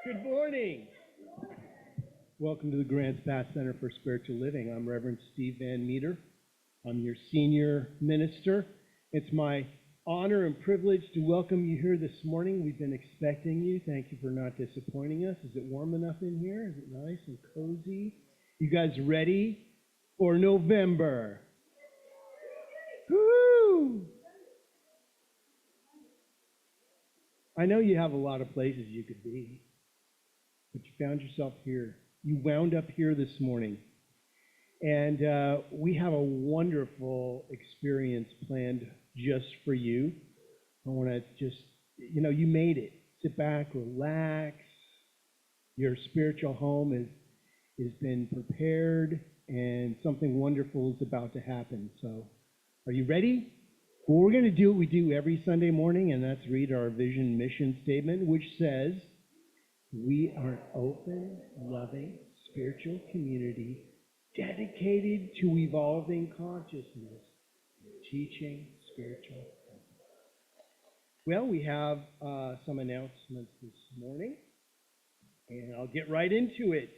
Good morning. Welcome to the Grants Pass Center for Spiritual Living. I'm Reverend Steve Van Meter. I'm your senior minister. It's my honor and privilege to welcome you here this morning. We've been expecting you. Thank you for not disappointing us. Is it warm enough in here? Is it nice and cozy? You guys ready for November? Woo! I know you have a lot of places you could be, but you found yourself here. You wound up here this morning. And we have a wonderful experience planned just for you. I want to just, you made it. Sit back, relax. Your spiritual home has been prepared, and something wonderful is about to happen. So, are you ready? Well, we're going to do what we do every Sunday morning, and that's read our vision mission statement, which says, we are an open, loving, spiritual community dedicated to evolving consciousness, teaching spiritual. Well, we have some announcements this morning, and I'll get right into it.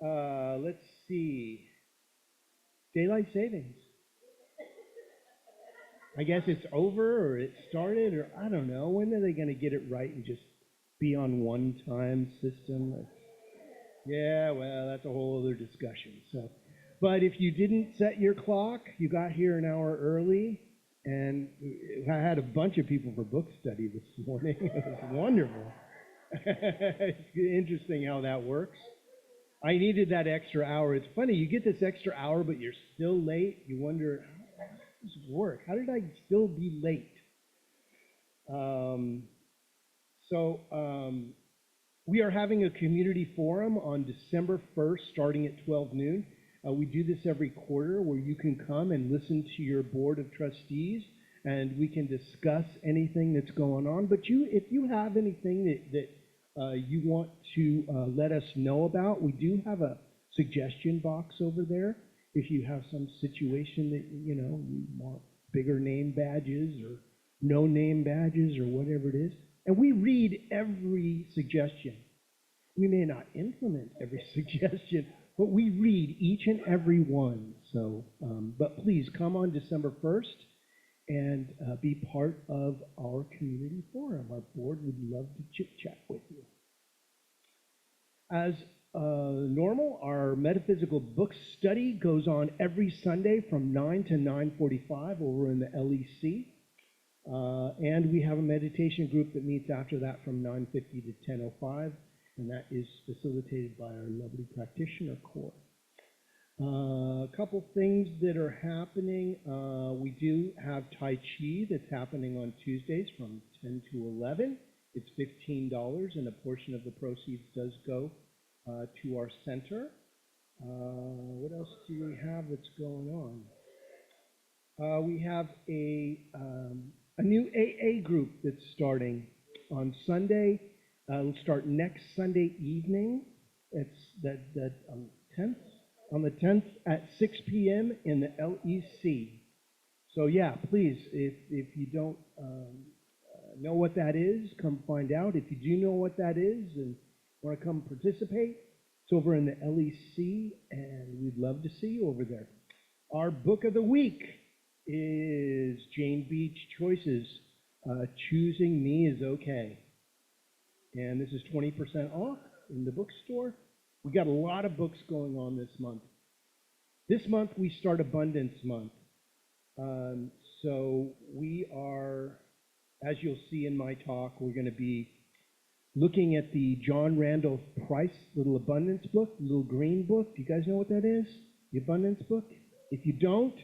Let's see. Daylight savings. I guess it's over, or it started, or I don't know. When are they going to get it right and just be on one-time system? Yeah, well, that's a whole other discussion. But if you didn't set your clock, you got here an hour early, and I had a bunch of people for book study this morning. It was wonderful. It's interesting how that works. I needed that extra hour. It's funny, you get this extra hour, but you're still late. You wonder, how does this work? How did I still be late? We are having a community forum on December 1st, starting at 12 noon. We do this every quarter where you can come and listen to your board of trustees, and we can discuss anything that's going on. But if you have anything that you want to let us know about, we do have a suggestion box over there. If you have some situation that, you want bigger name badges or no name badges or whatever it is. And we read every suggestion. We may not implement every suggestion, but we read each and every one. So, but please come on December 1st and be part of our community forum. Our board would love to chit-chat with you. As normal, our metaphysical book study goes on every Sunday from 9 to 9:45 over in the LEC. And we have a meditation group that meets after that from 9:50 to 10:05, and that is facilitated by our lovely practitioner core. A couple things that are happening. We do have Tai Chi that's happening on Tuesdays from 10 to 11. It's $15, and a portion of the proceeds does go to our center. What else do we have that's going on? We have a new AA group that's starting on Sunday. It'll start next Sunday evening. It's on the 10th at 6 p.m. in the LEC. So yeah, please, if you don't know what that is, come find out. If you do know what that is and want to come participate, it's over in the LEC, and we'd love to see you over there. Our book of the week is Jane Beach Choices, Choosing Me is Okay. And this is 20% off in the bookstore. We got a lot of books going on this month. This month we start Abundance Month. So we are, as you'll see in my talk, we're going to be looking at the John Randolph Price little abundance book, little green book. Do you guys know what that is? The abundance book? If you don't,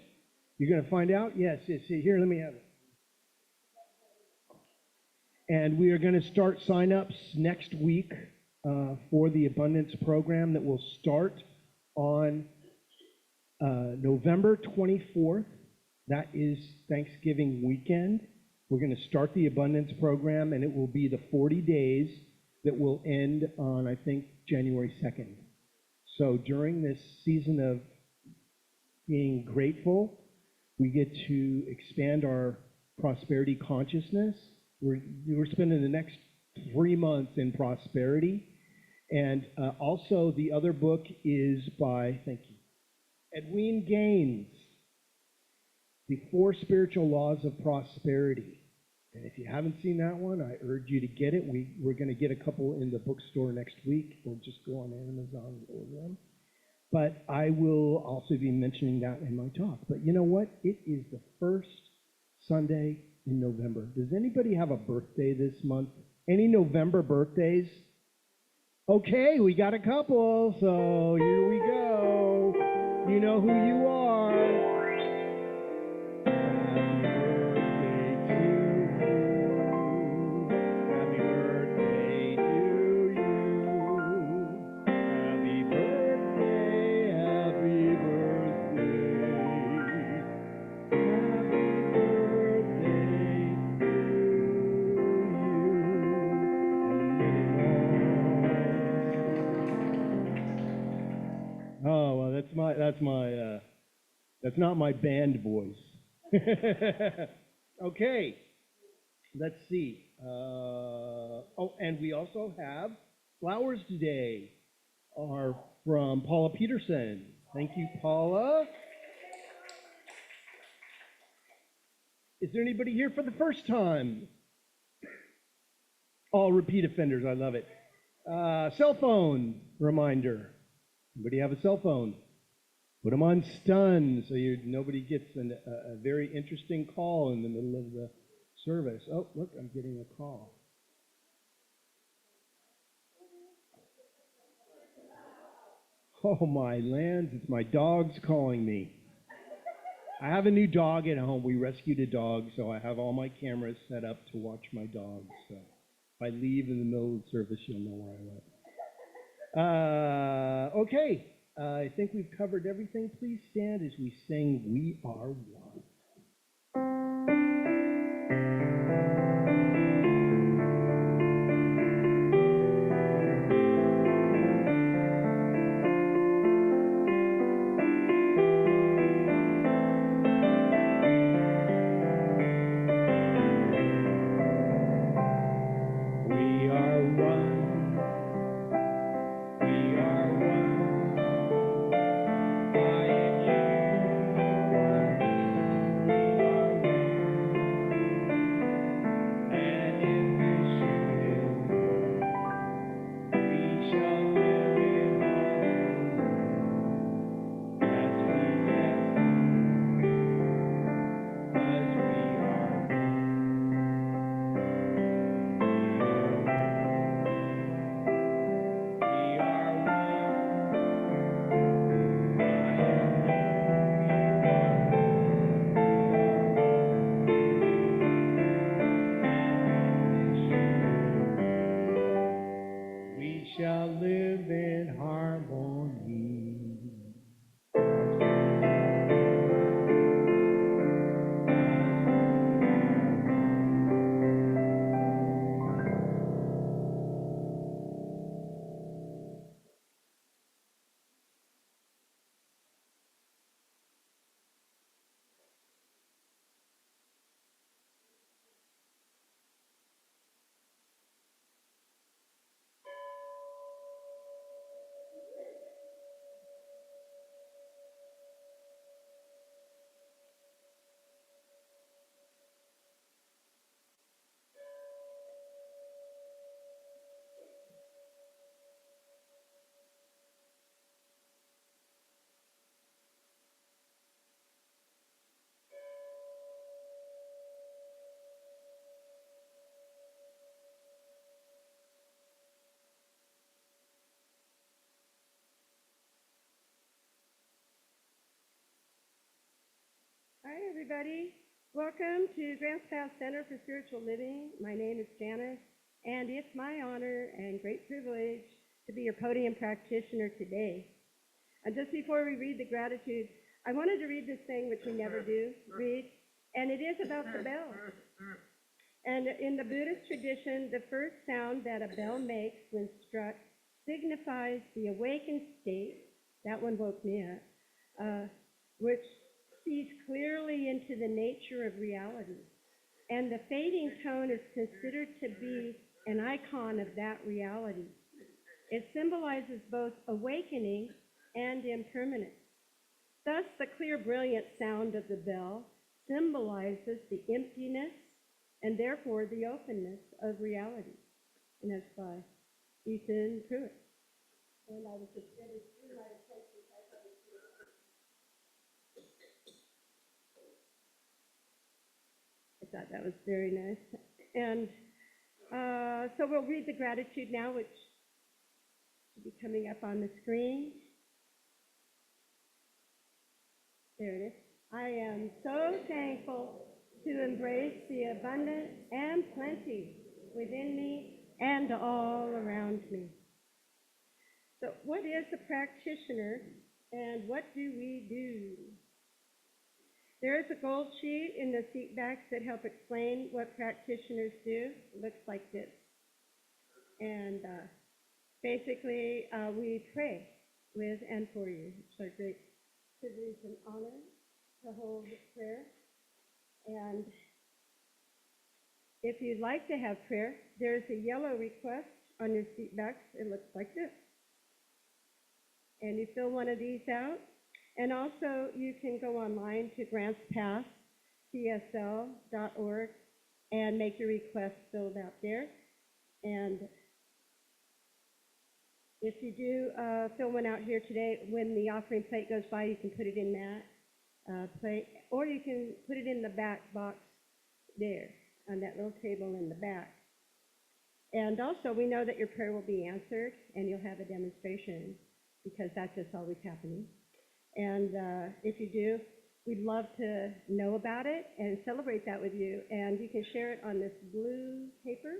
you're going to find out? Yes, here, let me have it. And we are going to start sign-ups next week for the Abundance program that will start on November 24th. That is Thanksgiving weekend. We're going to start the Abundance program, and it will be the 40 days that will end on, I think, January 2nd. So during this season of being grateful, we get to expand our prosperity consciousness. We're spending the next 3 months in prosperity. And also the other book is by, thank you, Edwene Gaines, The Four Spiritual Laws of Prosperity. And if you haven't seen that one, I urge you to get it. We're going to get a couple in the bookstore next week. We'll just go on Amazon and order them. But I will also be mentioning that in my talk. But you know what? It is the first Sunday in November. Does anybody have a birthday this month? Any November birthdays? Okay, we got a couple, so here we go. You know who you are. Happy birthday to you. Happy birthday, happy birthday. Happy birthday to you. Oh, well, that's not my band voice. Okay, let's see. Oh, and we also have flowers today are from Paula Peterson. Thank you, Paula. Is there anybody here for the first time? All repeat offenders, I love it. Cell phone reminder. Anybody have a cell phone? Put them on stun so nobody gets a very interesting call in the middle of the service. Oh, look, I'm getting a call. Oh, my lands, it's my dogs calling me. I have a new dog at home. We rescued a dog, so I have all my cameras set up to watch my dogs. So if I leave in the middle of the service, you'll know where I went. Okay. I think we've covered everything. Please stand as we sing We Are One. Hi, everybody. Welcome to Grants Pass Center for Spiritual Living. My name is Janice, and it's my honor and great privilege to be your podium practitioner today. And just before we read the gratitude, I wanted to read this thing, which we never do read, and it is about the bell. And in the Buddhist tradition, the first sound that a bell makes when struck signifies the awakened state, that one woke me up, which sees clearly into the nature of reality. and the fading tone is considered to be an icon of that reality. It symbolizes both awakening and impermanence. Thus, the clear, brilliant sound of the bell symbolizes the emptiness and therefore the openness of reality. And that's by Ethan Pruitt. And I was just getting through my attention. I thought that was very nice. And so we'll read the gratitude now, which should be coming up on the screen. There it is. I am so thankful to embrace the abundance and plenty within me and all around me. So what is a practitioner and what do we do? There is a gold sheet in the seat backs that help explain what practitioners do. It looks like this. And basically, we pray with and for you. It's our great privilege and honor to hold prayer. And if you'd like to have prayer, there's a yellow request on your seat backs. It looks like this. And you fill one of these out. And also, you can go online to grantspasscsl.org and make your request filled out there. And if you do fill one out here today, when the offering plate goes by, you can put it in that plate, or you can put it in the back box there on that little table in the back. And also, we know that your prayer will be answered, and you'll have a demonstration, because that's just always happening. And if you do, we'd love to know about it and celebrate that with you. And you can share it on this blue paper,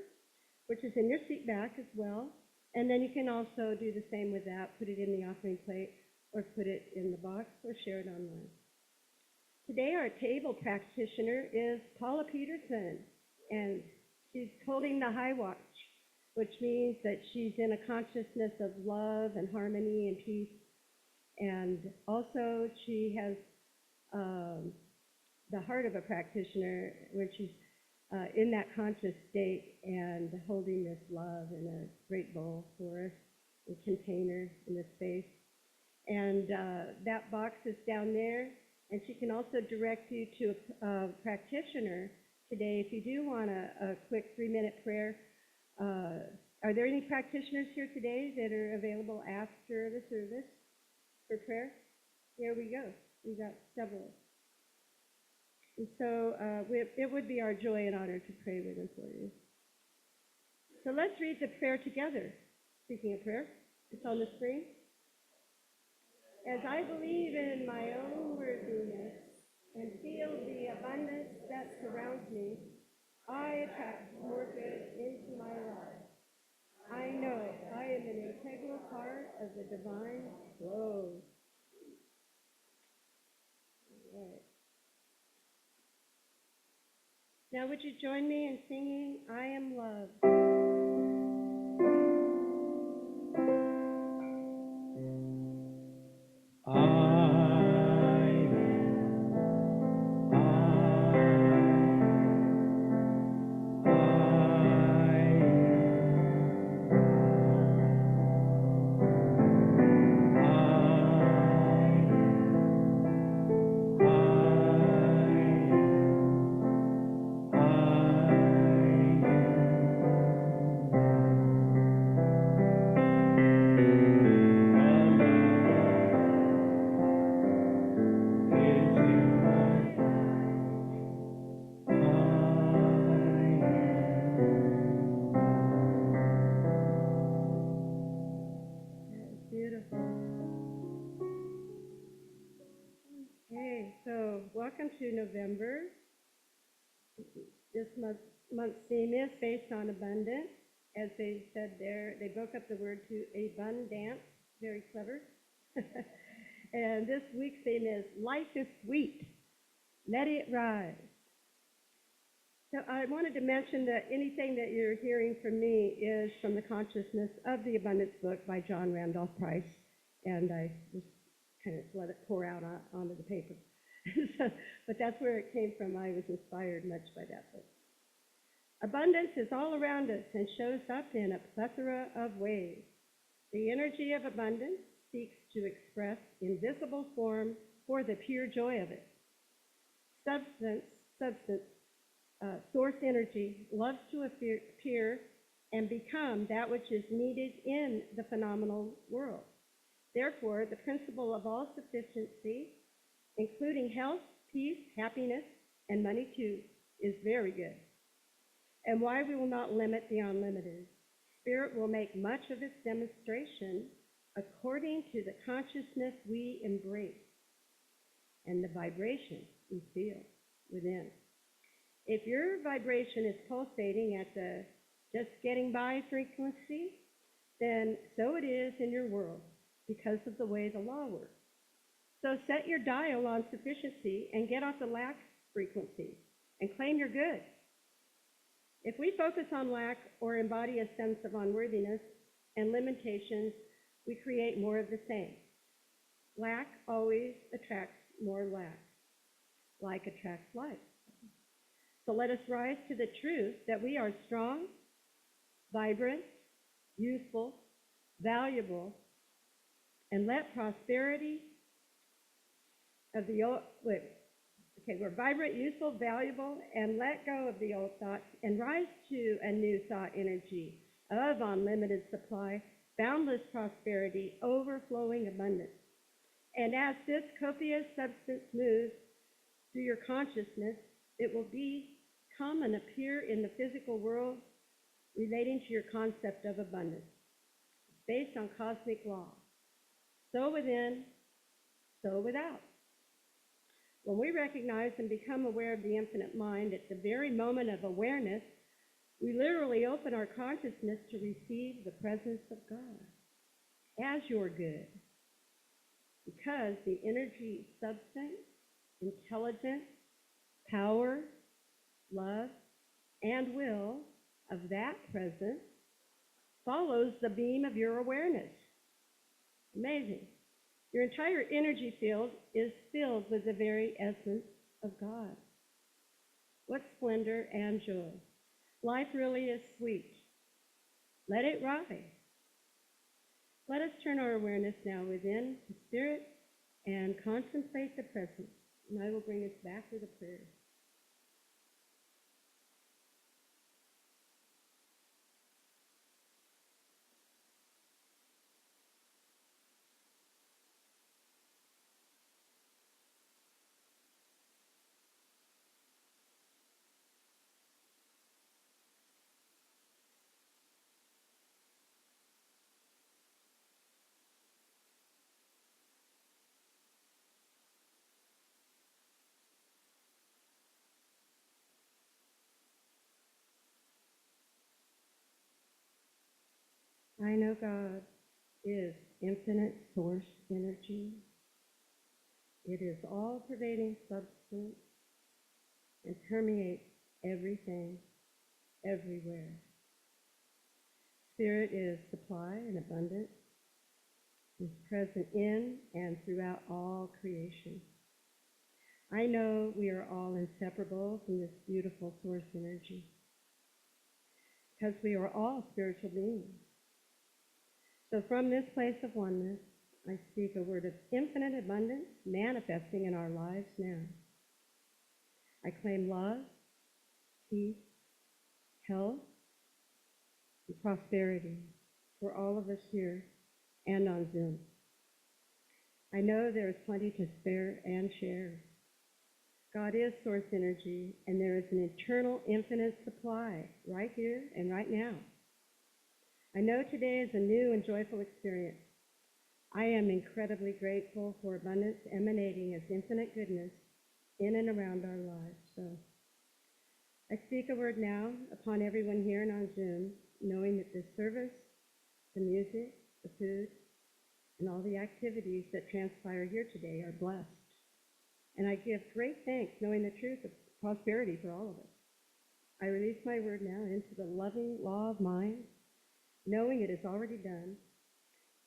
which is in your seat back as well. And then you can also do the same with that, put it in the offering plate, or put it in the box, or share it online. Today, our table practitioner is Paula Peterson, and she's holding the high watch, which means that she's in a consciousness of love and harmony and peace. And also, she has the heart of a practitioner when she's in that conscious state and holding this love in a great bowl for us, a container in the space. And that box is down there, and she can also direct you to a practitioner today. If you do want a quick 3-minute prayer, are there any practitioners here today that are available after the service for prayer? Here we go. We've got several. And so it would be our joy and honor to pray with and for you. So let's read the prayer together. Speaking of prayer, it's on the screen. As I believe in my own worthiness and feel the abundance that surrounds me, I attract more good into my life. I know I am an integral part of the divine flow. All right. Now would you join me in singing, I Am Loved? Welcome to November. This month's theme is based on abundance. As they said there, they broke up the word to abundance. Very clever. And this week's theme is Life is Sweet. Let it rise. So I wanted to mention that anything that you're hearing from me is from the Consciousness of the Abundance book by John Randolph Price. And I just kind of let it pour out onto the paper. But that's where it came from. I was inspired much by that book. Abundance is all around us and shows up in a plethora of ways. The energy of abundance seeks to express in visible form for the pure joy of it. Source energy loves to appear and become that which is needed in the phenomenal world. Therefore, the principle of all sufficiency, including health, peace, happiness, and money too, is very good. And why we will not limit the unlimited. Spirit will make much of its demonstration according to the consciousness we embrace and the vibration we feel within. If your vibration is pulsating at the just getting by frequency, then so it is in your world because of the way the law works. So set your dial on sufficiency and get off the lack frequency and claim you're good. If we focus on lack or embody a sense of unworthiness and limitations, we create more of the same. Lack always attracts more lack. Like attracts like. So let us rise to the truth that we are strong, vibrant, useful, valuable, and let prosperity of the old, we're vibrant, useful, valuable, and let go of the old thoughts and rise to a new thought energy of unlimited supply, boundless prosperity, overflowing abundance. And as this copious substance moves through your consciousness, it will become and appear in the physical world relating to your concept of abundance. It's based on cosmic law. So within, so without. When we recognize and become aware of the infinite mind at the very moment of awareness, we literally open our consciousness to receive the presence of God as your good. Because the energy, substance, intelligence, power, love, and will of that presence follows the beam of your awareness. Amazing. Your entire energy field is filled with the very essence of God. What splendor and joy. Life really is sweet. Let it rise. Let us turn our awareness now within to spirit and contemplate the presence. And I will bring us back with a prayer. I know God is infinite source energy. It is all-pervading substance and permeates everything, everywhere. Spirit is supply and abundance, is present in and throughout all creation. I know we are all inseparable from this beautiful source energy because we are all spiritual beings. So from this place of oneness, I speak a word of infinite abundance manifesting in our lives now. I claim love, peace, health, and prosperity for all of us here and on Zoom. I know there is plenty to spare and share. God is source energy, and there is an eternal infinite supply right here and right now. I know today is a new and joyful experience. I am incredibly grateful for abundance emanating as infinite goodness in and around our lives. So I speak a word now upon everyone here and on Zoom, knowing that this service, the music, the food, and all the activities that transpire here today are blessed. And I give great thanks knowing the truth of prosperity for all of us. I release my word now into the loving law of mind, knowing it is already done.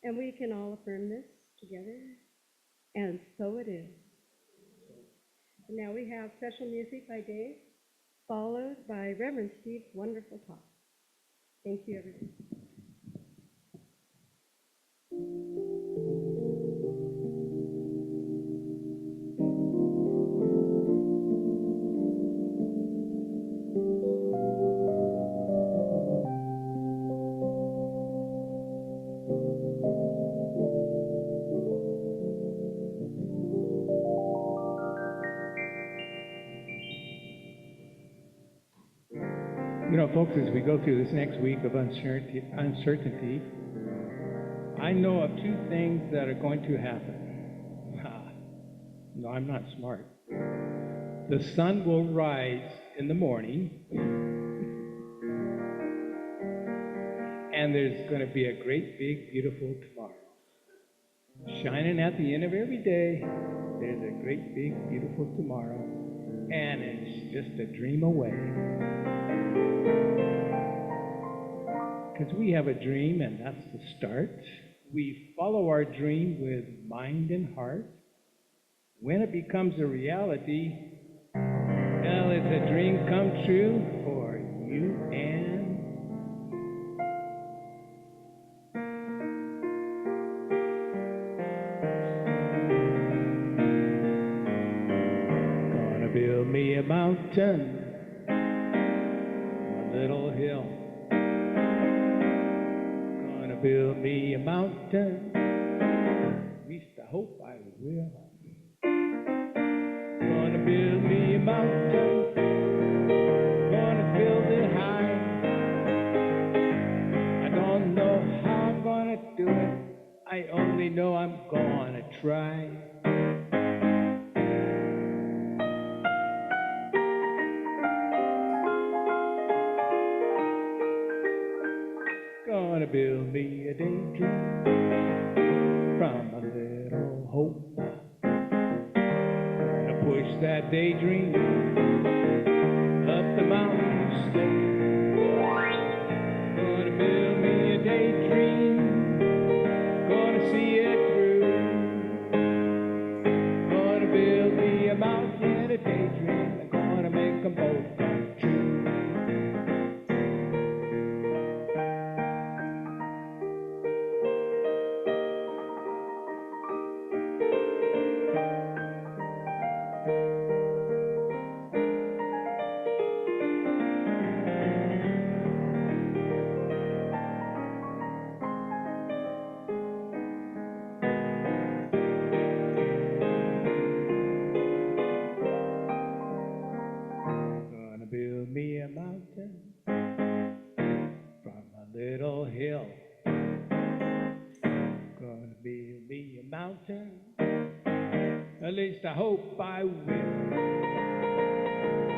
And we can all affirm this together. And so it is. And now we have special music by Dave. followed by Reverend Steve's wonderful talk. Thank you, everyone. You know, folks, as we go through this next week of uncertainty, I know of two things that are going to happen. No, I'm not smart. The sun will rise in the morning, and there's going to be a great, big, beautiful tomorrow. Shining at the end of every day, there's a great, big, beautiful tomorrow, and it's just a dream away. Because we have a dream, and that's the start. We follow our dream with mind and heart. When it becomes a reality, well, it's a dream come true for you and gonna build me a mountain, a little hill. Gonna build me a mountain, at least I hope I will. Gonna build me a mountain, gonna build it high. I don't know how I'm gonna do it, I only know I'm gonna try. Gonna build me a daydream from a little hope. Gonna push that daydream up the mountain slope. Gonna build me a daydream, gonna see it through. Gonna build me a mountain, a daydream, I'm gonna make them both come true. Gonna build me a mountain from a little hill. Gonna build me a mountain, at least I hope I will.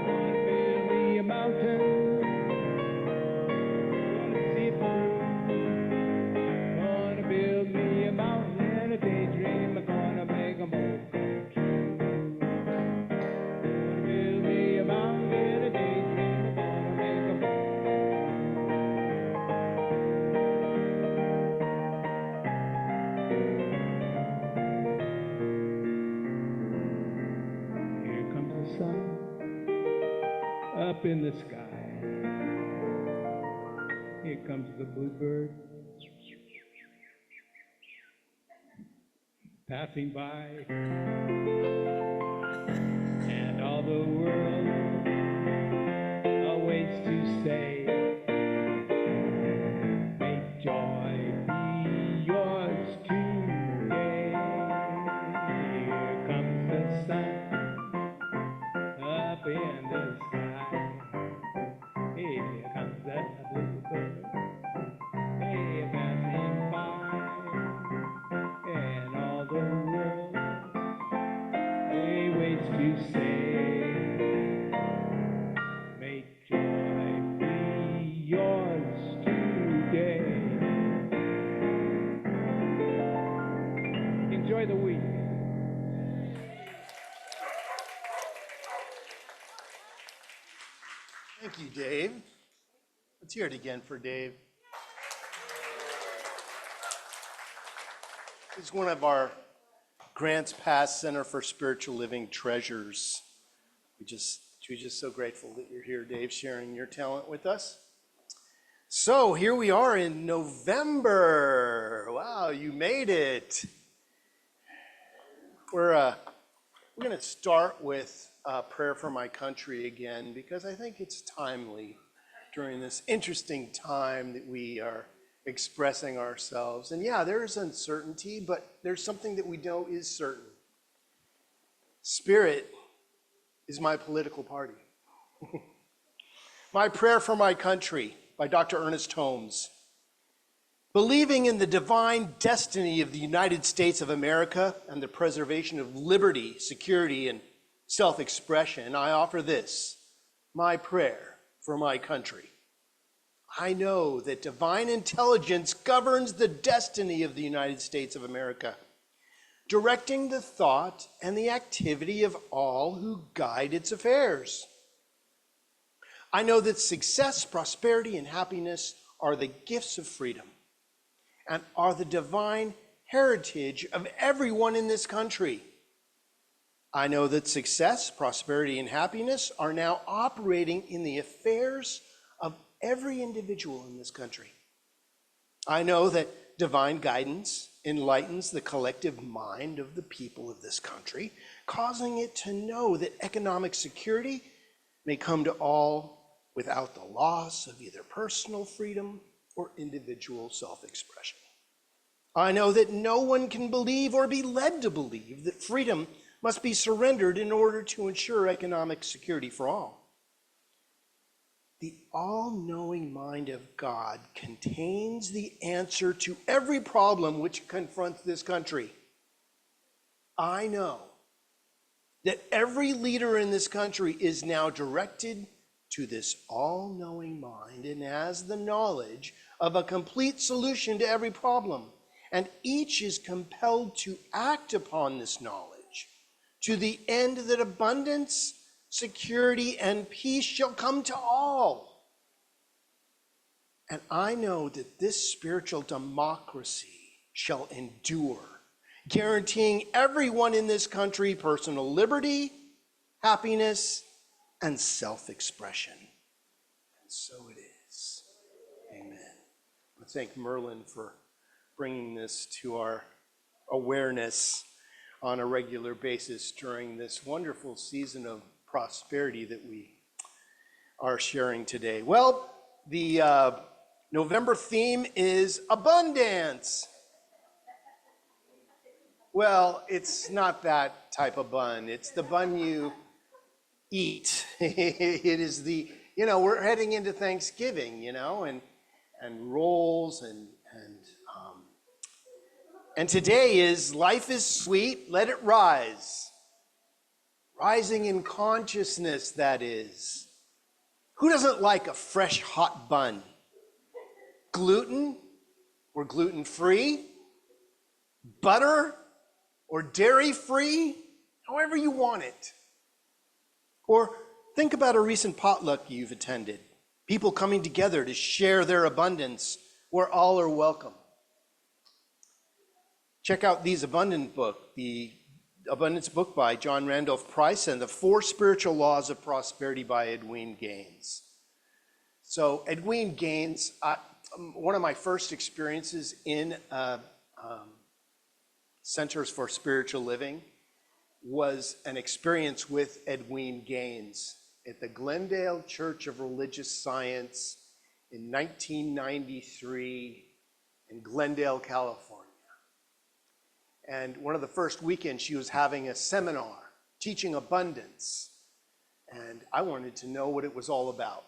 Gonna build me a mountain, gonna see it through. Gonna build me a mountain and a daydream, I'm gonna make them both come true. Gonna build me a mountain and a daydream, I'm gonna make them both. Here comes the sun up in the sky. Here comes the bluebird passing by, and all the world awaits to say, may joy be yours today. Here comes the sun up in the sky. Here comes that bluebird, hey, passing by, and all the world waits to say, may joy be yours today. Enjoy the week. Thank you, Dave. Let's hear it again for Dave. He's one of our Grants Pass Center for Spiritual Living treasures. We just We're just so grateful that you're here, Dave, sharing your talent with us. So here we are in November. Wow, you made it. We're going to start with prayer for my country again, because I think it's timely during this interesting time that we are expressing ourselves. And yeah, there is uncertainty, but there's something that we know is certain. Spirit is my political party. My Prayer for My Country by Dr. Ernest Holmes. Believing in the divine destiny of the United States of America and the preservation of liberty, security, and self-expression, I offer this, my prayer for my country. I know that divine intelligence governs the destiny of the United States of America, directing the thought and the activity of all who guide its affairs. I know that success, prosperity, and happiness are the gifts of freedom and are the divine heritage of everyone in this country. I know that success, prosperity, and happiness are now operating in the affairs of every individual in this country. I know that divine guidance enlightens the collective mind of the people of this country, causing it to know that economic security may come to all without the loss of either personal freedom or individual self-expression. I know that no one can believe or be led to believe that freedom must be surrendered in order to ensure economic security for all. The all-knowing mind of God contains the answer to every problem which confronts this country. I know that every leader in this country is now directed to this all-knowing mind and has the knowledge of a complete solution to every problem. And each is compelled to act upon this knowledge to the end that abundance, security, and peace shall come to all. And I know that this spiritual democracy shall endure, guaranteeing everyone in this country personal liberty, happiness, and self-expression. And so it is. Amen. I thank Merlin for bringing this to our awareness on a regular basis during this wonderful season of prosperity that we are sharing today. Well, the November theme is abundance. Well, it's not that type of bun. It's the bun you eat. It is the, we're heading into Thanksgiving, and rolls and today is life is sweet, let it rise. Rising in consciousness, that is. Who doesn't like a fresh, hot bun? Gluten or gluten-free? Butter or dairy-free? However you want it. Or think about a recent potluck you've attended. People coming together to share their abundance where all are welcome. Check out the Abundance book by John Randolph Price, and the 4 Spiritual Laws of Prosperity by Edwene Gaines. So Edwene Gaines, one of my first experiences in Centers for Spiritual Living was an experience with Edwene Gaines at the Glendale Church of Religious Science in 1993 in Glendale, California. And one of the first weekends she was having a seminar teaching abundance. And I wanted to know what it was all about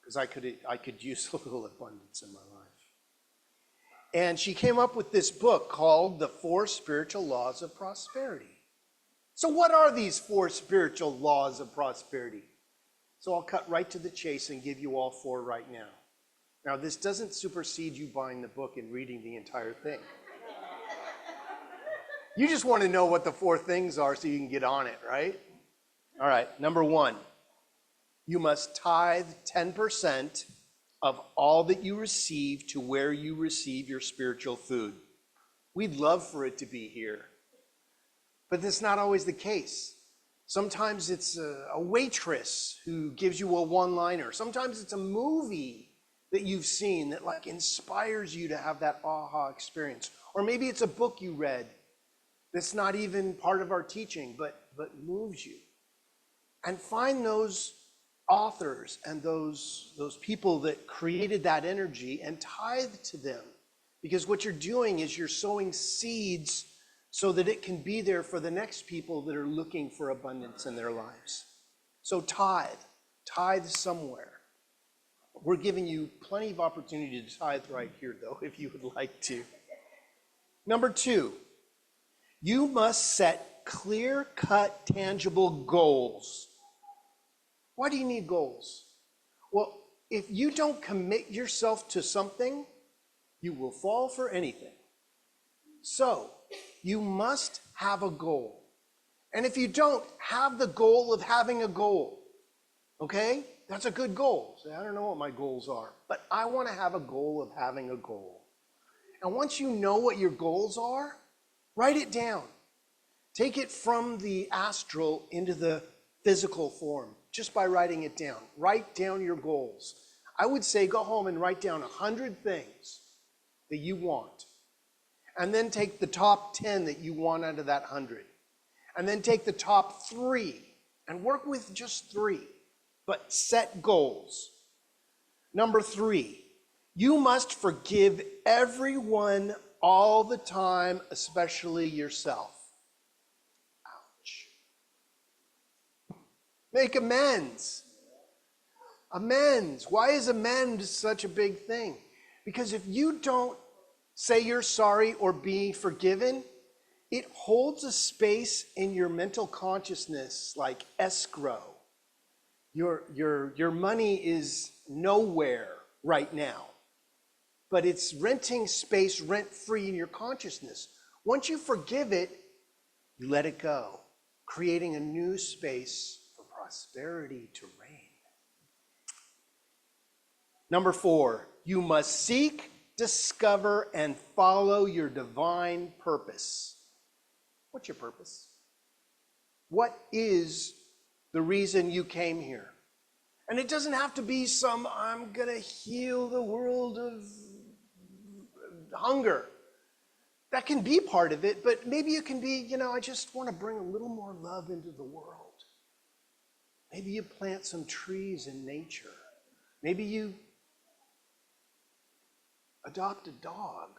because I could use a little abundance in my life. And she came up with this book called The 4 Spiritual Laws of Prosperity. So what are these 4 spiritual laws of prosperity? So I'll cut right to the chase and give you all 4 right now. Now, this doesn't supersede you buying the book and reading the entire thing. You just want to know what the 4 things are so you can get on it, right? All right, number 1, you must tithe 10% of all that you receive to where you receive your spiritual food. We'd love for it to be here, but that's not always the case. Sometimes it's a waitress who gives you a one-liner. Sometimes it's a movie that you've seen that like inspires you to have that aha experience. Or maybe it's a book you read that's not even part of our teaching, but moves you. And find those authors and those people that created that energy and tithe to them. Because what you're doing is you're sowing seeds so that it can be there for the next people that are looking for abundance in their lives. So tithe somewhere. We're giving you plenty of opportunity to tithe right here, though, if you would like to. Number 2, you must set clear-cut, tangible goals. Why do you need goals? Well, if you don't commit yourself to something, you will fall for anything. So, you must have a goal. And if you don't have the goal of having a goal, okay? That's a good goal. Say, I don't know what my goals are, but I want to have a goal of having a goal. And once you know what your goals are, write it down. Take it from the astral into the physical form just by writing it down. Write down your goals. I would say go home and write down 100 things that you want. And then take the top 10 that you want out of that 100. And then take the top 3 and work with just 3. But set goals. Number 3, you must forgive everyone all the time, especially yourself. Ouch. Make amends. Amends. Why is amends such a big thing? Because if you don't say you're sorry or be forgiven, it holds a space in your mental consciousness like escrow. Your money is nowhere right now, but it's renting space rent-free in your consciousness. Once you forgive it, you let it go, creating a new space for prosperity to reign. Number 4, you must seek, discover, and follow your divine purpose. What's your purpose? What is the reason you came here? And it doesn't have to be some, I'm going to heal the world of hunger. That can be part of it, but maybe it can be, I just want to bring a little more love into the world. Maybe you plant some trees in nature. Maybe you adopt a dog.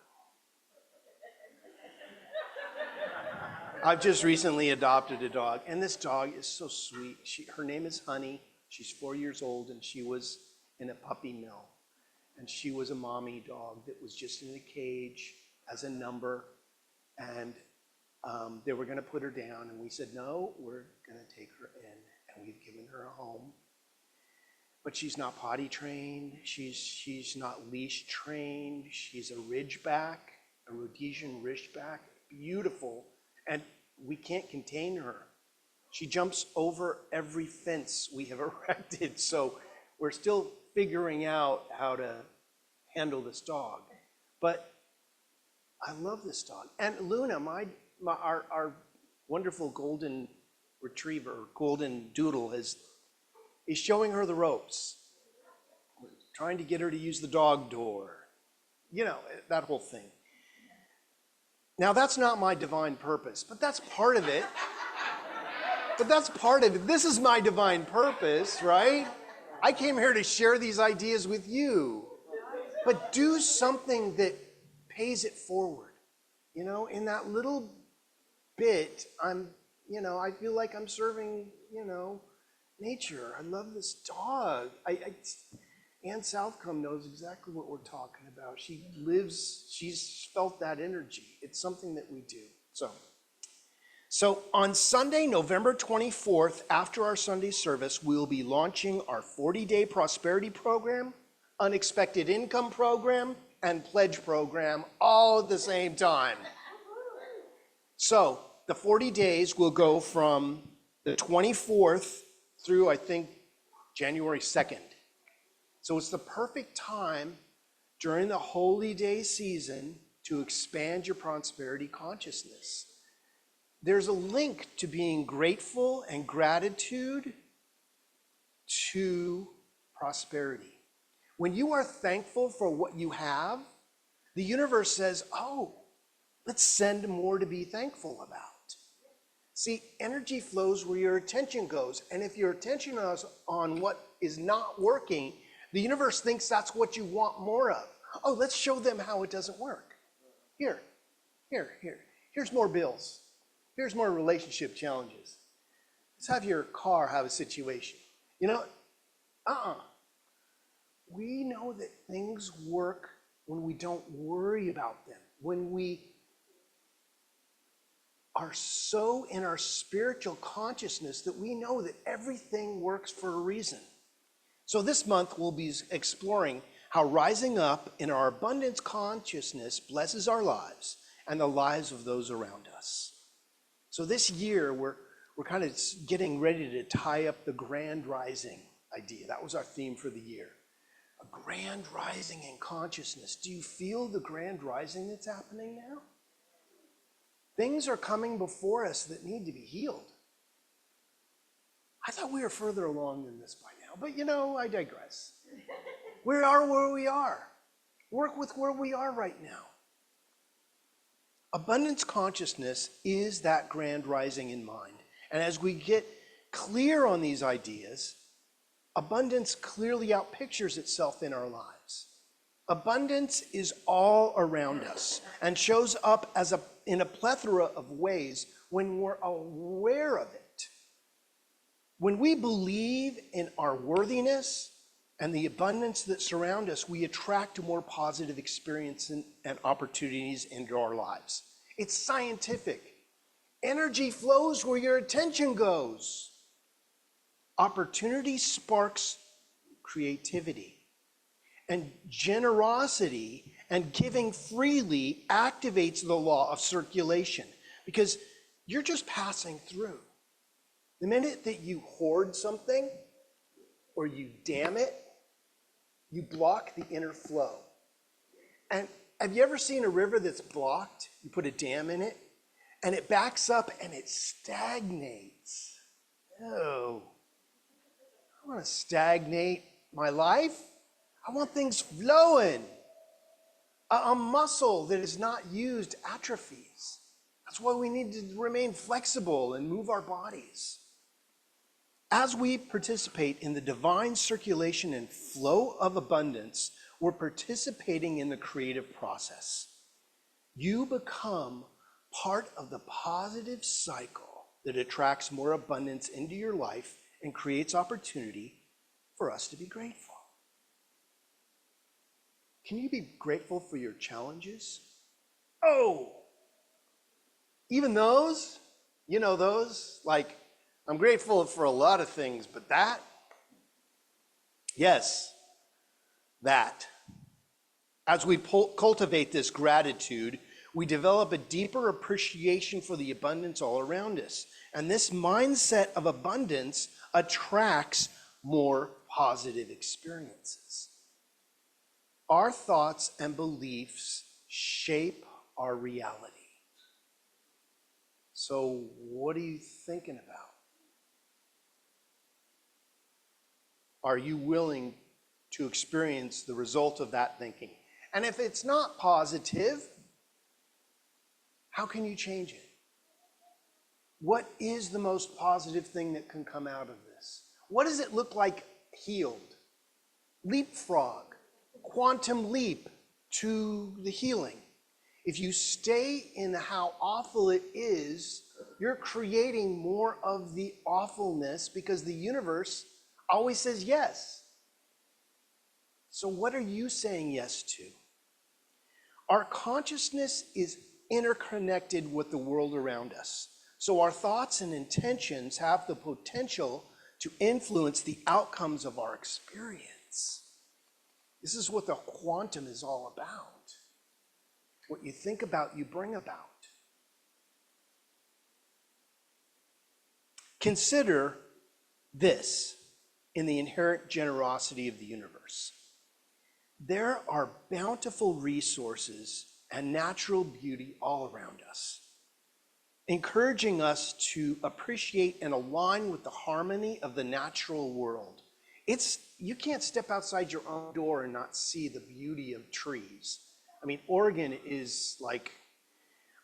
I've just recently adopted a dog, and this dog is so sweet. Her name is Honey. She's 4 years old, and she was in a puppy mill. And she was a mommy dog that was just in a cage as a number. And they were going to put her down, and we said, no, we're going to take her in. And we've given her a home. But she's not potty trained. She's not leash trained. She's a Ridgeback, a Rhodesian Ridgeback. Beautiful. And we can't contain her. She jumps over every fence we have erected. So we're still figuring out how to handle this dog. But I love this dog. And Luna, our wonderful golden retriever, golden doodle, is showing her the ropes. Trying to get her to use the dog door. That whole thing. Now, that's not my divine purpose, but that's part of it. This is my divine purpose, right? I came here to share these ideas with you. But do something that pays it forward. In that little bit, I feel like I'm serving, nature. I love this dog. Ann Southcombe knows exactly what we're talking about. She's felt that energy. It's something that we do. So on Sunday, November 24th, after our Sunday service, we'll be launching our 40-day prosperity program, unexpected income program, and pledge program all at the same time. So the 40 days will go from the 24th through, I think, January 2nd. So it's the perfect time during the holy day season to expand your prosperity consciousness. there's a link to being grateful and gratitude to prosperity. When you are thankful for what you have, the universe says, oh, let's send more to be thankful about. See, energy flows where your attention goes. And if your attention is on what is not working, the universe thinks that's what you want more of. Oh, let's show them how it doesn't work. Here's more bills. Here's more relationship challenges. Let's have your car have a situation. You know, we know that things work when we don't worry about them, when we are so in our spiritual consciousness that we know that everything works for a reason. So this month we'll be exploring how rising up in our abundance consciousness blesses our lives and the lives of those around us. So this year we're kind of getting ready to tie up the grand rising idea. That was our theme for the year. A grand rising in consciousness. Do you feel the grand rising that's happening now? Things are coming before us that need to be healed. I thought we were further along than this by now, but you know, I digress. We are where we are. Work with where we are right now. Abundance consciousness is that grand rising in mind. And as we get clear on these ideas, abundance clearly outpictures itself in our lives. Abundance is all around us and shows up in a plethora of ways when we're aware of it. When we believe in our worthiness and the abundance that surround us, we attract more positive experiences and opportunities into our lives. It's scientific. Energy flows where your attention goes. Opportunity sparks creativity. And generosity and giving freely activates the law of circulation because you're just passing through. The minute that you hoard something or you dam it, you block the inner flow. And have you ever seen a river that's blocked? You put a dam in it and it backs up and it stagnates. Oh, I want to stagnate my life. I want things flowing. A muscle that is not used atrophies. That's why we need to remain flexible and move our bodies. As we participate in the divine circulation and flow of abundance, we're participating in the creative process. You become part of the positive cycle that attracts more abundance into your life and creates opportunity for us to be grateful. Can you be grateful for your challenges? Oh, even those, you know those, like I'm grateful for a lot of things, but that, yes, that. As we cultivate this gratitude, we develop a deeper appreciation for the abundance all around us. And this mindset of abundance attracts more positive experiences. Our thoughts and beliefs shape our reality. So what are you thinking about? Are you willing to experience the result of that thinking? And if it's not positive, how can you change it? What is the most positive thing that can come out of this? What does it look like healed? Leapfrog, quantum leap to the healing. If you stay in how awful it is, you're creating more of the awfulness because the universe always says yes. So what are you saying yes to? Our consciousness is interconnected with the world around us. So our thoughts and intentions have the potential to influence the outcomes of our experience. This is what the quantum is all about. What you think about, you bring about. Consider this in the inherent generosity of the universe. There are bountiful resources and natural beauty all around us. encouraging us to appreciate and align with the harmony of the natural world. You can't step outside your own door and not see the beauty of trees. I mean, Oregon is like,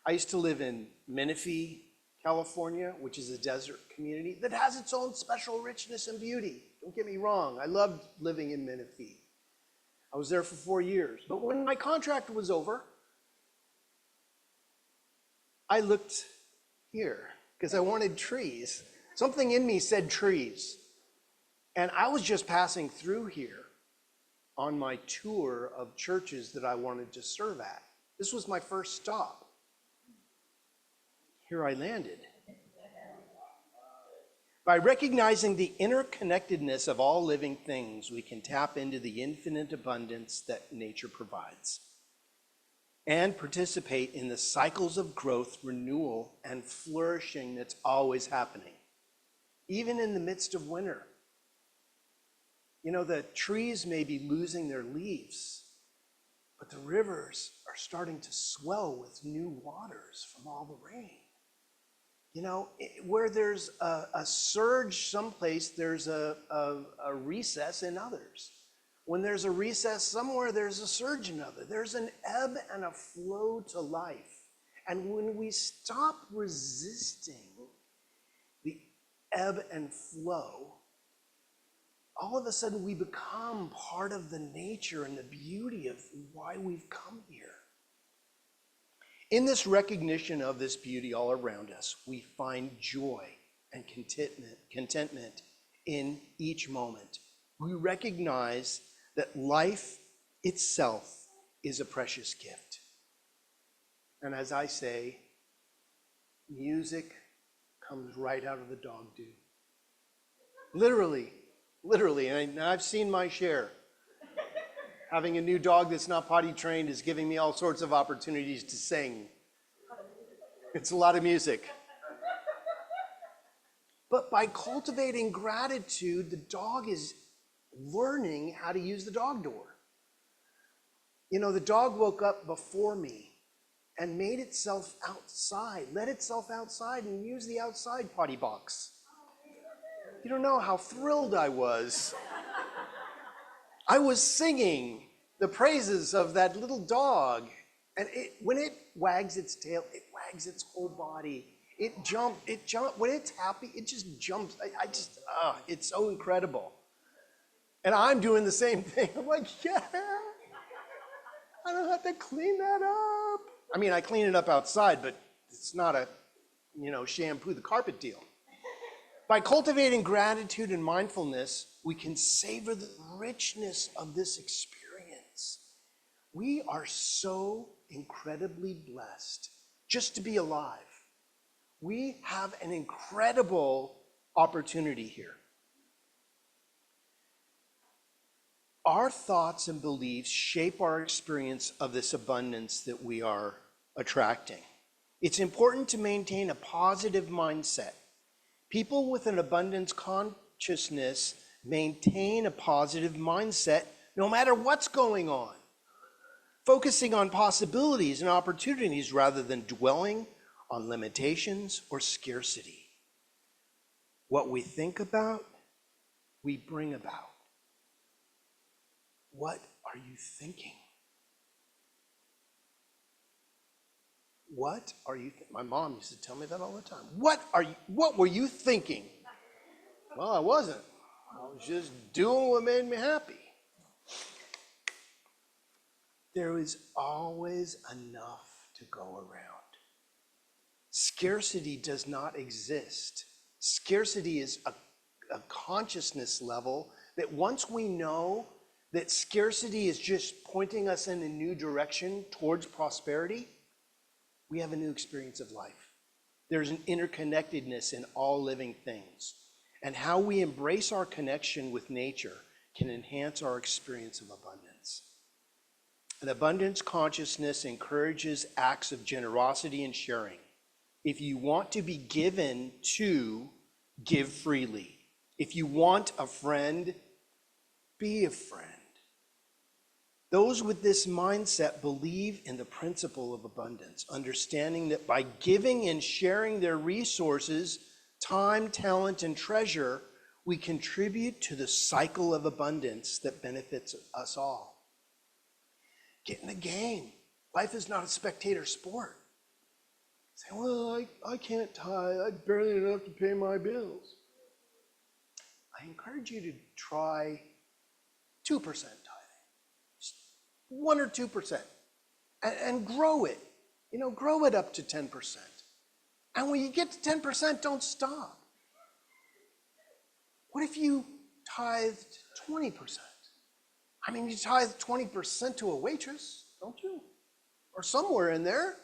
I used to live in Menifee, California, which is a desert community that has its own special richness and beauty. Don't get me wrong, I loved living in Menifee. I was there for 4 years. But when my contract was over, I looked here because I wanted trees. Something in me said trees. And I was just passing through here on my tour of churches that I wanted to serve at. This was my first stop. Here I landed. By recognizing the interconnectedness of all living things, we can tap into the infinite abundance that nature provides and participate in the cycles of growth, renewal, and flourishing that's always happening, even in the midst of winter. You know, the trees may be losing their leaves, but the rivers are starting to swell with new waters from all the rain. You know, where there's a surge someplace, there's a recess in others. When there's a recess somewhere, there's a surge in others. There's an ebb and a flow to life. And when we stop resisting the ebb and flow, all of a sudden we become part of the nature and the beauty of why we've come here. In this recognition of this beauty all around us, we find joy and contentment in each moment. We recognize that life itself is a precious gift. And as I say, music comes right out of the dog do. Literally, and I've seen my share. Having a new dog that's not potty trained is giving me all sorts of opportunities to sing. It's a lot of music. But by cultivating gratitude, the dog is learning how to use the dog door. You know, the dog woke up before me and made itself outside, let itself outside and use the outside potty box. You don't know how thrilled I was. I was singing the praises of that little dog. And when it wags its tail, it wags its whole body. It jumps. When it's happy, it just jumps. It's so incredible. And I'm doing the same thing. I'm like, yeah, I don't have to clean that up. I mean, I clean it up outside, but it's not a, shampoo the carpet deal. By cultivating gratitude and mindfulness, we can savor the richness of this experience. We are so incredibly blessed just to be alive. We have an incredible opportunity here. Our thoughts and beliefs shape our experience of this abundance that we are attracting. It's important to maintain a positive mindset. People with an abundance consciousness maintain a positive mindset no matter what's going on, focusing on possibilities and opportunities rather than dwelling on limitations or scarcity. What we think about, we bring about. What are you thinking? What are you thinking? My mom used to tell me that all the time. What were you thinking? Well, I wasn't. I was just doing what made me happy. There is always enough to go around. Scarcity does not exist. Scarcity is a consciousness level that once we know that scarcity is just pointing us in a new direction towards prosperity, we have a new experience of life. There's an interconnectedness in all living things. And how we embrace our connection with nature can enhance our experience of abundance. An abundance consciousness encourages acts of generosity and sharing. If you want to be given to, give freely. If you want a friend, be a friend. Those with this mindset believe in the principle of abundance, understanding that by giving and sharing their resources, time, talent, and treasure, we contribute to the cycle of abundance that benefits us all. Get in the game. Life is not a spectator sport. Say, well, I can't tithe. I barely enough to pay my bills. I encourage you to try 2% tithing. 1 or 2%, and grow it. Grow it up to 10%. And when you get to 10%, don't stop. What if you tithed 20%? I mean, you tithe 20% to a waitress, don't you? Or somewhere in there.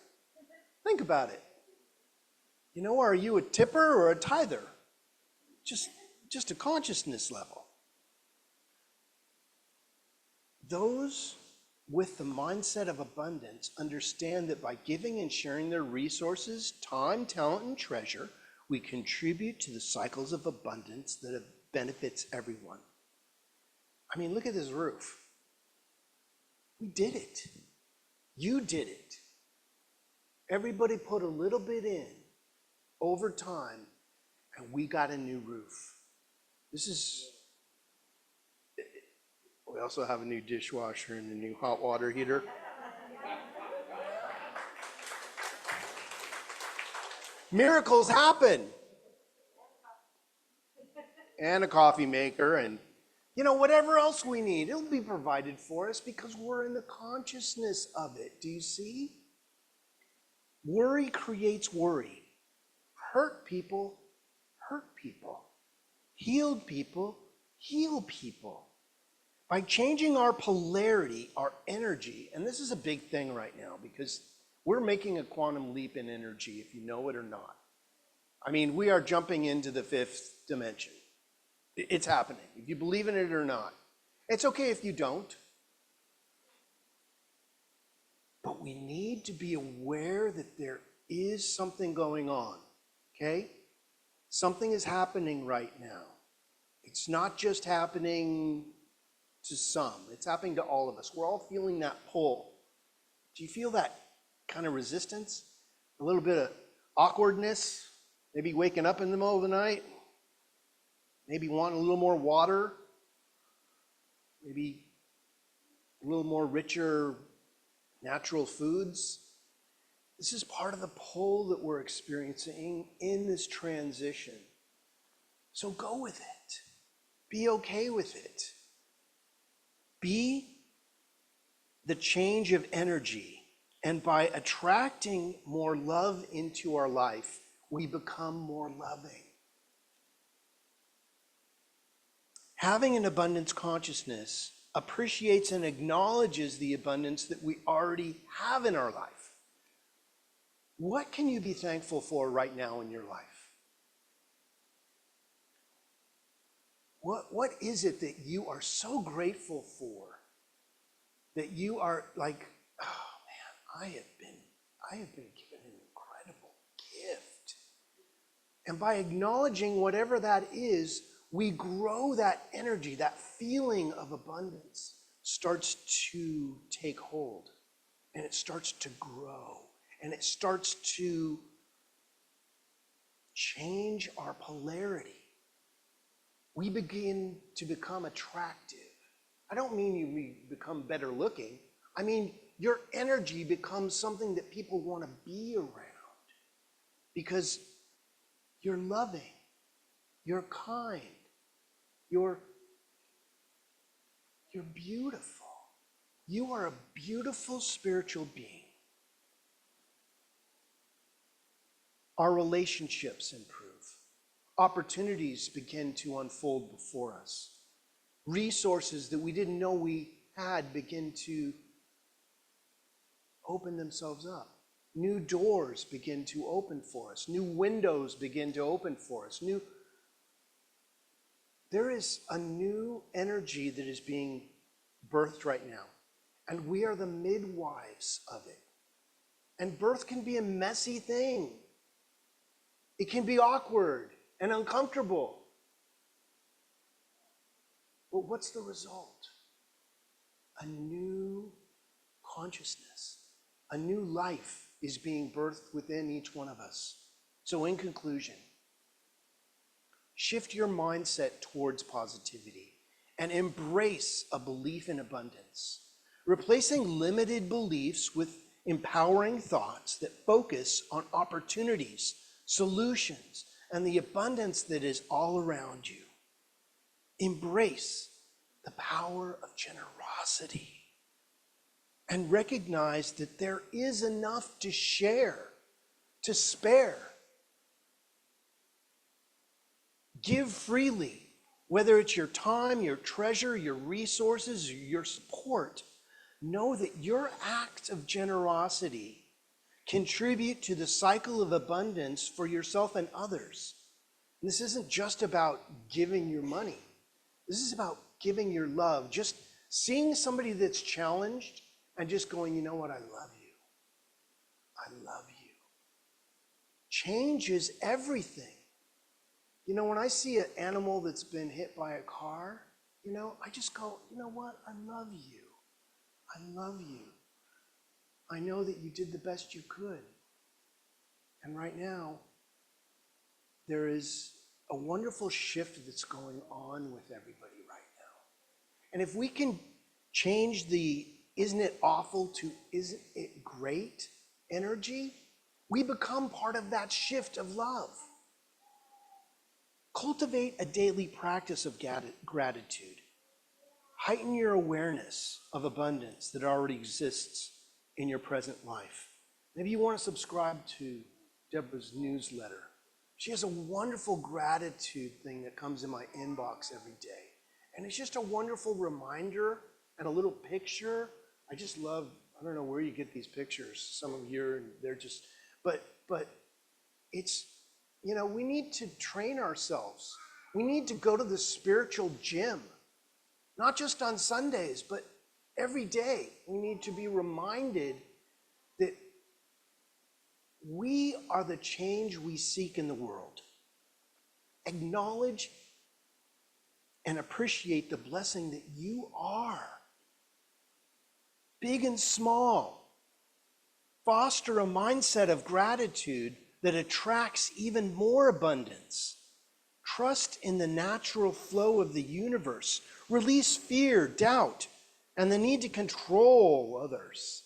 Think about it. Are you a tipper or a tither? Just a consciousness level. Those with the mindset of abundance understand that by giving and sharing their resources, time, talent, and treasure, we contribute to the cycles of abundance that benefits everyone. I mean, look at this roof. We did it. You did it. Everybody put a little bit in over time, and we got a new roof. We also have a new dishwasher and a new hot water heater. Miracles happen. And a coffee maker and, whatever else we need, it'll be provided for us because we're in the consciousness of it. Do you see? Worry creates worry. Hurt people hurt people. Healed people heal people. By changing our polarity, our energy, and this is a big thing right now because we're making a quantum leap in energy, if you know it or not. I mean, we are jumping into the 5th dimension. It's happening, if you believe in it or not. It's okay if you don't. But we need to be aware that there is something going on, okay? Something is happening right now. It's not just happening to some. It's happening to all of us. We're all feeling that pull. Do you feel that kind of resistance? A little bit of awkwardness? Maybe waking up in the middle of the night? Maybe wanting a little more water? Maybe a little more richer natural foods? This is part of the pull that we're experiencing in this transition. So go with it. Be okay with it. Be the change of energy, and by attracting more love into our life, we become more loving. Having an abundance consciousness appreciates and acknowledges the abundance that we already have in our life. What can you be thankful for right now in your life? What is it that you are so grateful for that you are like, oh man, I have been given an incredible gift. And by acknowledging whatever that is, we grow that energy, that feeling of abundance starts to take hold, and it starts to grow, and it starts to change our polarity. We begin to become attractive. I don't mean we become better looking. I mean, your energy becomes something that people want to be around because you're loving, you're kind, you're beautiful. You are a beautiful spiritual being. Our relationships improve. Opportunities begin to unfold before us. Resources that we didn't know we had begin to open themselves up. New doors begin to open for us. New windows begin to open for us. There is a new energy that is being birthed right now, and we are the midwives of it. And birth can be a messy thing. It can be awkward and uncomfortable. But what's the result? a new consciousness, a new life is being birthed within each one of us. So in conclusion, shift your mindset towards positivity and embrace a belief in abundance, replacing limited beliefs with empowering thoughts that focus on opportunities, solutions, and the abundance that is all around you. Embrace the power of generosity and recognize that there is enough to share, to spare. Give freely, whether it's your time, your treasure, your resources, or your support. Know that your act of generosity contribute to the cycle of abundance for yourself and others. And this isn't just about giving your money. This is about giving your love, just seeing somebody that's challenged and just going, you know what, I love you. I love you. Changes everything. You know, when I see an animal that's been hit by a car, I just go, you know what, I love you. I love you. I know that you did the best you could. And right now, there is a wonderful shift that's going on with everybody right now. And if we can change the isn't it awful to isn't it great energy, we become part of that shift of love. Cultivate a daily practice of gratitude. Heighten your awareness of abundance that already exists in your present life. Maybe you want to subscribe to Deborah's newsletter. She has a wonderful gratitude thing that comes in my inbox every day. And it's just a wonderful reminder and a little picture. I just love, I don't know where you get these pictures, some of here and they're just, but it's, we need to train ourselves. We need to go to the spiritual gym, not just on Sundays, but every day. We need to be reminded that we are the change we seek in the world. Acknowledge and appreciate the blessing that you are. Big and small. Foster a mindset of gratitude that attracts even more abundance. Trust in the natural flow of the universe. Release fear, doubt, and the need to control others.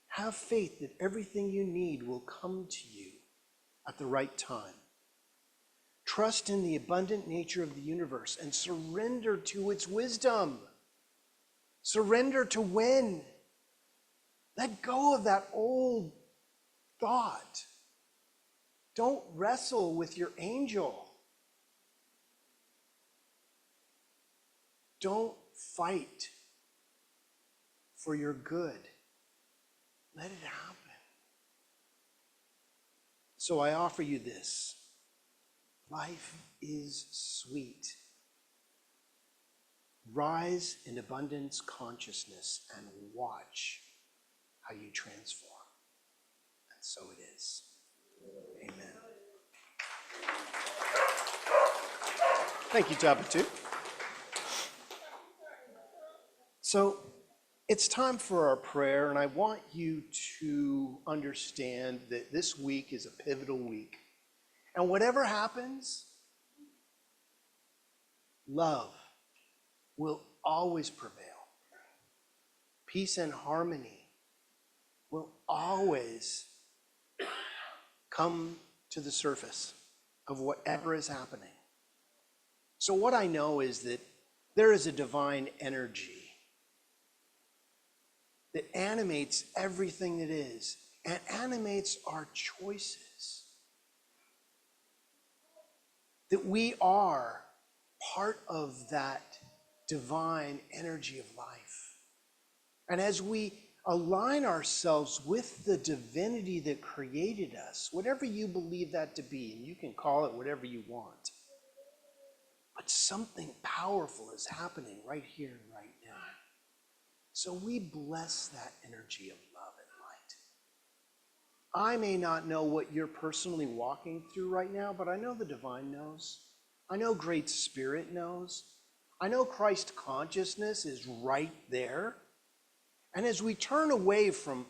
Have faith that everything you need will come to you at the right time. Trust in the abundant nature of the universe and surrender to its wisdom. Surrender to win. Let go of that old thought. Don't wrestle with your angel. Don't fight for your good. Let it happen. So I offer you this. Life is sweet. Rise in abundance consciousness and watch how you transform. And so it is. Amen. Thank you, Tabatu. So it's time for our prayer, and I want you to understand that this week is a pivotal week. And whatever happens, love will always prevail. Peace and harmony will always come to the surface of whatever is happening. So what I know is that there is a divine energy that animates everything that is and animates our choices. That we are part of that divine energy of life. And as we align ourselves with the divinity that created us, whatever you believe that to be, and you can call it whatever you want, but something powerful is happening right here and right now. So we bless that energy of love and light. I may not know what you're personally walking through right now, but I know the divine knows. I know Great Spirit knows. I know Christ consciousness is right there. And as we turn away from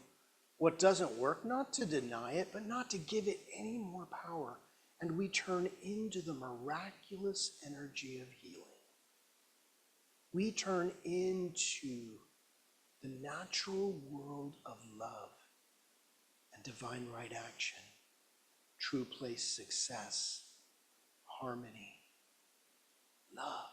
what doesn't work, not to deny it, but not to give it any more power, and we turn into the miraculous energy of healing. We turn into the natural world of love and divine right action, true place success, harmony, love.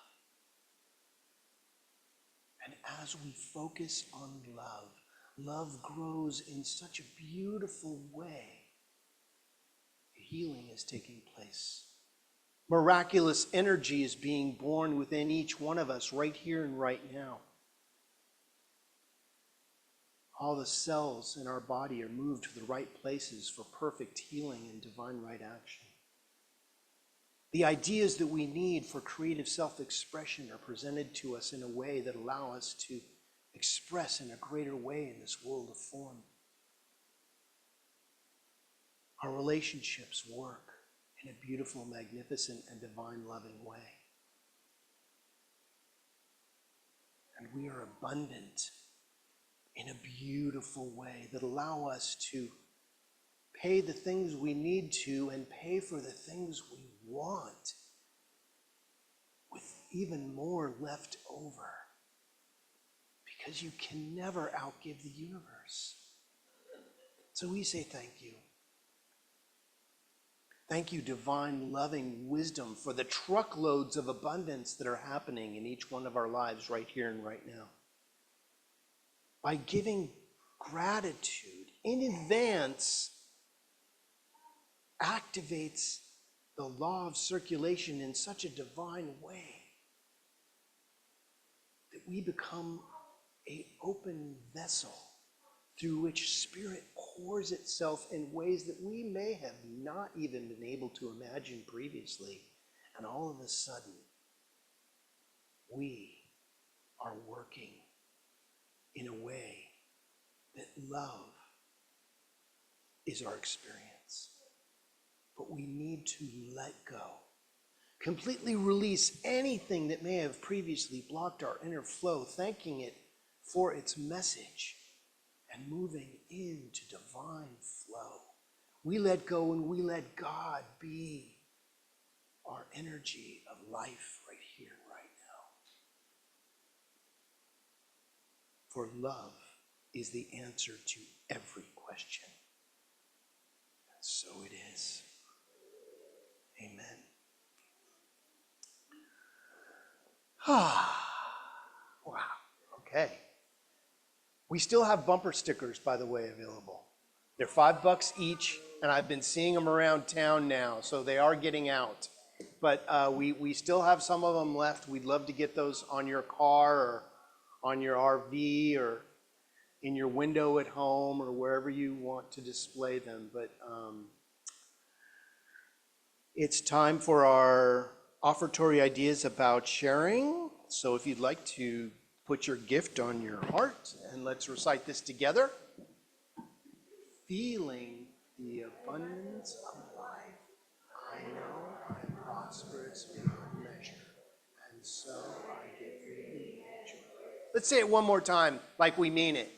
And as we focus on love, love grows in such a beautiful way. Healing is taking place. Miraculous energy is being born within each one of us right here and right now. All the cells in our body are moved to the right places for perfect healing and divine right action. The ideas that we need for creative self-expression are presented to us in a way that allow us to express in a greater way in this world of form. Our relationships work in a beautiful, magnificent, and divine loving way. And we are abundant in a beautiful way that allow us to pay the things we need to and pay for the things we want with even more left over. Because you can never outgive the universe. So we say thank you. Thank you, divine, loving wisdom, for the truckloads of abundance that are happening in each one of our lives right here and right now. By giving gratitude in advance, activates the law of circulation in such a divine way that we become an open vessel through which Spirit pours itself in ways that we may have not even been able to imagine previously. And all of a sudden, we are working in a way that love is our experience. But we need to let go. Completely release anything that may have previously blocked our inner flow, thanking it for its message. And moving into divine flow. We let go and we let God be our energy of life right here, right now. For love is the answer to every question. And so it is. Amen. Wow. Okay. We still have bumper stickers, by the way, available. They're $5 each, and I've been seeing them around town now, so they are getting out. But we still have some of them left. We'd love to get those on your car or on your RV or in your window at home or wherever you want to display them. But it's time for our offertory ideas about sharing. So if you'd like to put your gift on your heart, and let's recite this together. Feeling the abundance of life, I know I'm prosperous beyond measure, and so I get freely joy. Let's say it one more time, like we mean it.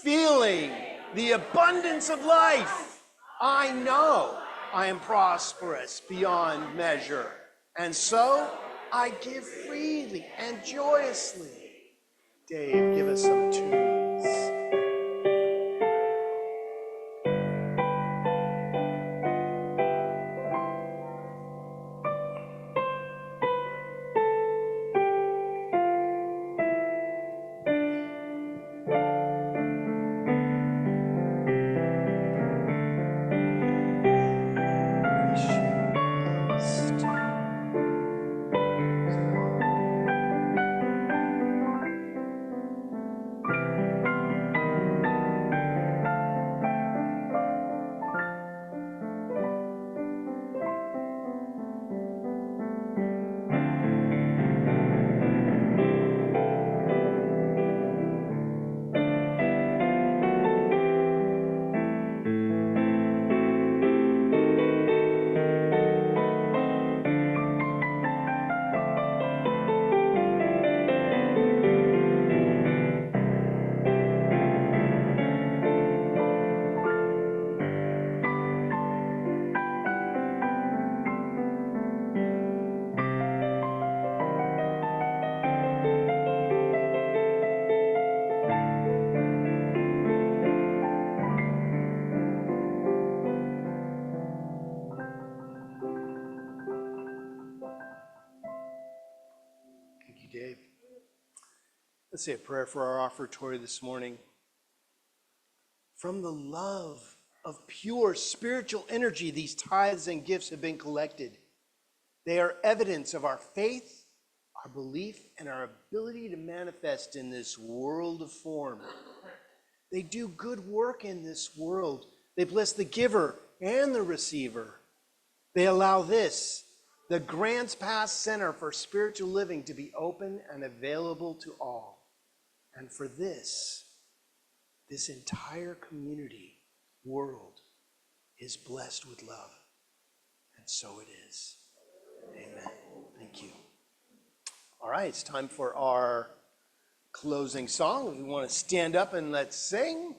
Feeling the abundance of life, I know I am prosperous beyond measure, and so I give freely and joyously. Dave, give us some tunes. Let's say a prayer for our offertory this morning. From the love of pure spiritual energy, these tithes and gifts have been collected. They are evidence of our faith, our belief, and our ability to manifest in this world of form. They do good work in this world. They bless the giver and the receiver. They allow this, the Grants Pass Center for Spiritual Living, to be open and available to all. And for this entire community, world, is blessed with love. And so it is. Amen. Thank you. All right, it's time for our closing song. If you want to stand up and let's sing.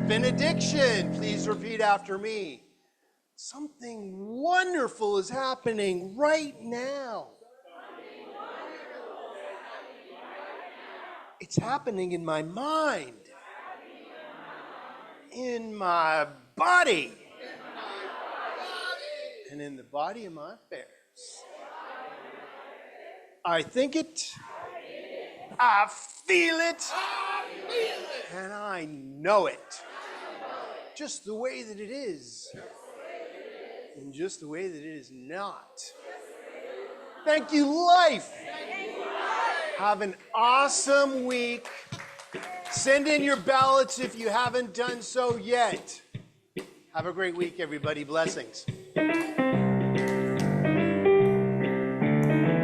Benediction. Please repeat after me. Something wonderful is happening right now. It's happening in my mind, in my body, and in the body of my affairs. I think it, I feel it, and I know it. Just the way that it is, and just the way that it is not. Thank you, life. Have an awesome week. Send in your ballots if you haven't done so yet. Have a great week, everybody. Blessings.